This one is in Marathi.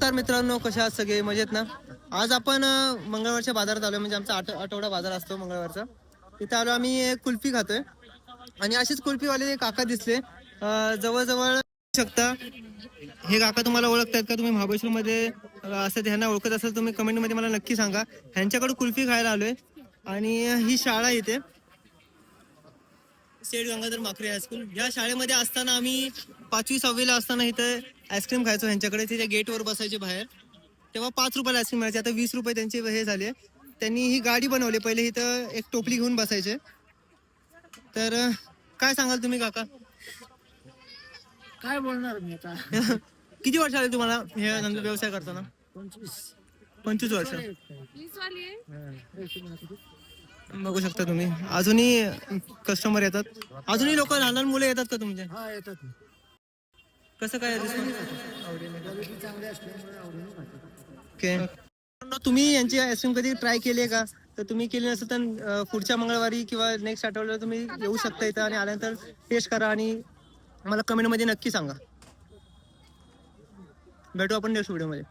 तर मित्रांनो, कशा आहात सगळे? मजेत ना? आज आपण मंगळवारच्या बाजारात आलो, म्हणजे आमचा आठवडा बाजार असतो मंगळवारचा. तिथे आलो आम्ही, कुल्फी खातोय आणि असेच कुल्फीवाले काका दिसले जवळजवळ शकता. हे काका तुम्हाला ओळखतात का? तुम्ही महाबळेश्वरमध्ये असं ह्यांना ओळखत असाल तुम्ही कमेंटमध्ये मला नक्की सांगा. ह्यांच्याकडे कुल्फी खायला आलोय आणि ही शाळा इथे सेठ गंगाधर माकरे हायस्कूल. या शाळेमध्ये असताना आम्ही 5वी-6वीला असताना इथं आईस्क्रीम खायचो ह्यांच्याकडे. तिथे गेटवर बसायचे बाहेर, तेव्हा 5 रुपयाला आईस्क्रीम मिळायचे. आता 20 रुपये त्यांचे हे झाले. त्यांनी ही गाडी बनवली. पहिले इथं एक टोपली घेऊन बसायचे. तर काय सांगाल तुम्ही काका? काय बोलणार मी आता. किती वर्ष आले तुम्हाला हे व्यवसाय करताना? 25 वर्ष. बघू शकता तुम्ही, अजूनही कस्टमर येतात, अजूनही लोक, लहान लहान मुलं येतात का तुमचे? हा येतात. कसं काय चांगले असल्यामुळे आवडीने खातात. ओके. तुम्ही यांची आईस्क्रीम कधी ट्राय केली आहे का? तर तुम्ही केली नसेल तर पुढच्या मंगळवारी किंवा नेक्स्ट आठवड्याला तुम्ही येऊ शकता इथं आणि आल्यानंतर टेस्ट करा आणि मला कमेंटमध्ये नक्की सांगा. भेटू आपण नेक्स्ट व्हिडिओमध्ये.